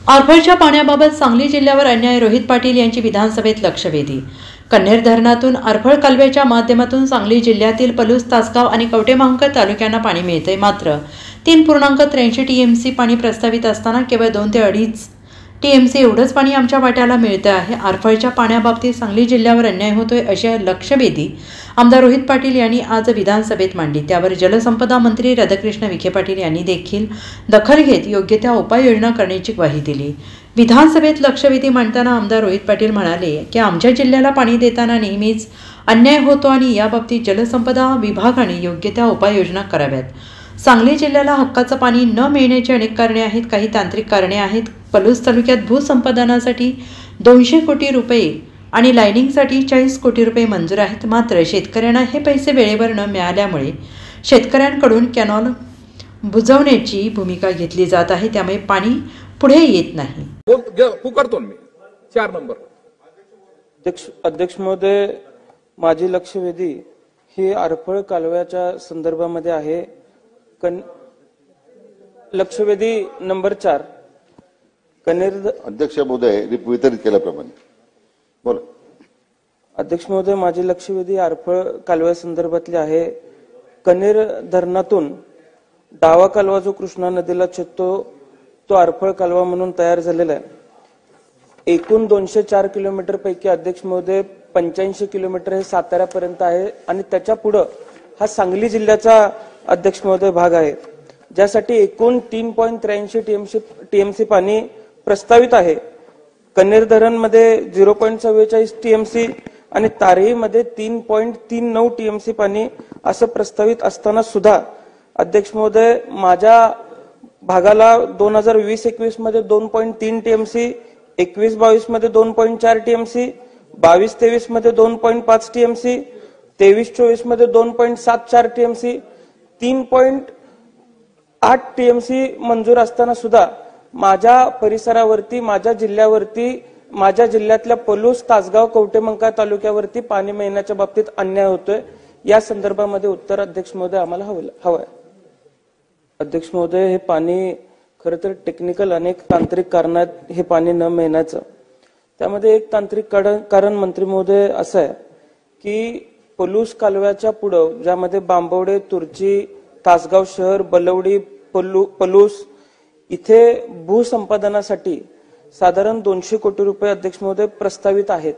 ऑर्फळच्या पाण्याबाबत सांगली जिल्ह्यावर अन्याय रोहित पाटील यांची विधानसभेत लक्षवेधी। कन्हेर धरणातून ऑर्फळ कालव्याच्या माध्यमातून सांगली जिल्ह्यातील पलूस, तासगाव आणि कवठेमहांकाळ तालुक्यांना पाणी मिळते। मात्र 3.83 टीएमसी पाणी प्रस्तावित असताना केवळ 2 ते 2.5 टीएमसी एवढंच पाणी आमच्या वाट्याला मिळते आहे। ऑर्फळच्या पाण्याबाबतीत सांगली जिल्ह्यावर अन्याय होतोय अशी लक्षवेधी आमदार रोहित पाटील यांनी आज विधानसभेत मांडली। त्यावर जलसंपदा मंत्री राधाकृष्ण विखे पाटील यांनी देखील दखल घेत योग्य त्या उपाययोजना करण्याची ग्वाही दिली। विधानसभेत लक्षवेधी मांडताना आमदार रोहित पाटील म्हणाले की आमच्या जिल्ह्याला पाणी देताना नेहमीच अन्याय होतो आणि याबाबतीत जलसंपदा विभागाने योग्य त्या उपाययोजना कराव्यात। सांगली जिल्ह्याला हक्काचं पाणी न मिळण्याची अनेक कारणे आहेत, काही तांत्रिक कारणे आहेत। पलूस तालुक्यात भूसंपादनासाठी 200 कोटी रुपये आणि लाईनिंगसाठी 40 कोटी रुपये मंजूर आहेत। मात्र शेतकऱ्यांना हे पैसे वेळेवर न मिळाल्यामुळे शेतकऱ्यांकडून कॅनॉल बुजवण्याची भूमिका घेतली जात आहे, त्यामुळे पाणी पुढे येत नाही। पुकारतो मी 4 नंबर। अध्यक्ष महोदय, माझी लक्षवेधी ही ऑर्फळ कालव्याच्या संदर्भामध्ये आहे। लक्षवेधी नंबर 4 कन्हेर। अध्यक्ष महोदय, वितरित केल्याप्रमाणे बोला। अध्यक्ष महोदय, माझी लक्षवेधी ऑर्फळ कालव्या संदर्भातली आहे। कन्हेर धरणातून डावा कालवा जो कृष्णा नदीला छेदतो तो ऑर्फळ कालवा म्हणून तयार झालेला आहे। एकूण 204 किलोमीटर पैकी अध्यक्ष महोदय 85 किलोमीटर हे साताऱ्यापर्यंत आहे आणि त्याच्या पुढे हा सांगली जिल्ह्याचा अध्यक्ष महोदय भाग आहे, ज्यासाठी एकूण 3.83 टीएमसी पाणी प्रस्तावित आहे। कन्हेर धरण मध्ये 0.44 टीएमसी आणि तारही मध्ये 3.39 टीएमसी पाणी असं प्रस्तावित असताना सुद्धा अध्यक्ष महोदय माझ्या भागाला 2020-21 मध्ये 2.3 टीएमसी, 21-22 मध्ये 2.4 टीएमसी, 22-23 मध्ये 2.5 टीएमसी, 23-24 मध्ये 2.74 टीएमसी, 3.8 टीएमसी मंजूर असताना सुद्धा माझ्या परिसरावरती, माझ्या जिल्ह्यावरती, माझ्या जिल्ह्यातल्या पलूस, तासगाव, कवठेमहांकाळ तालुक्यावरती पाणी मिळण्याच्या बाबतीत अन्याय होतोय। या संदर्भामध्ये उत्तर अध्यक्ष महोदय आम्हाला हवंय। अध्यक्ष महोदय, हे पाणी खरं तर टेक्निकल अनेक तांत्रिक कारणात हे पाणी न मिळण्याचं, त्यामध्ये एक तांत्रिक कारण मंत्री महोदय असं आहे की पलूस कालव्याच्या पुढं ज्यामध्ये बांबवडे, तुर्ची, तासगाव शहर, बलवडी, पलूस इथे भूसंपादनासाठी साधारण 200 कोटी रुपये अध्यक्ष महोदय प्रस्तावित आहेत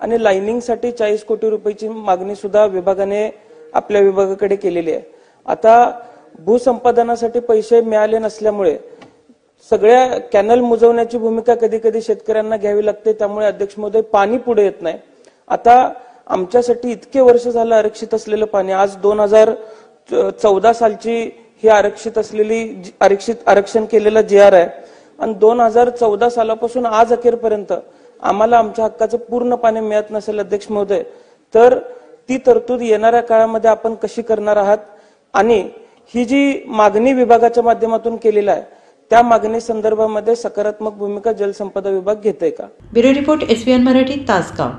आणि लाईनिंगसाठी 40 कोटी रुपयाची मागणी सुद्धा विभागाने आपल्या विभागाकडे केलेली आहे। आता भूसंपादनासाठी पैसे मिळाले नसल्यामुळे सगळ्या कॅनल मुजवण्याची भूमिका कधी कधी शेतकऱ्यांना घ्यावी लागते, त्यामुळे अध्यक्ष महोदय पाणी पुढे येत नाही। आता आमच्यासाठी इतके वर्ष झालं आरक्षित असलेलं पाणी, आज 2014 सालची ही आरक्षण केलेला जीआर आहे आणि 2014 सालापासून आज अखेरपर्यंत आम्हाला आमच्या हक्काचं पूर्ण पाणी मिळत नसेल अध्यक्ष महोदय, तर ती तरतूद येणाऱ्या काळामध्ये आपण कशी करणार आहात आणि ही जी मागणी विभागाच्या माध्यमातून केलेली आहे त्या मागणी संदर्भामध्ये सकारात्मक भूमिका जलसंपदा विभाग घेतोय का? Bureau report SVN Marathi, Tasgaon.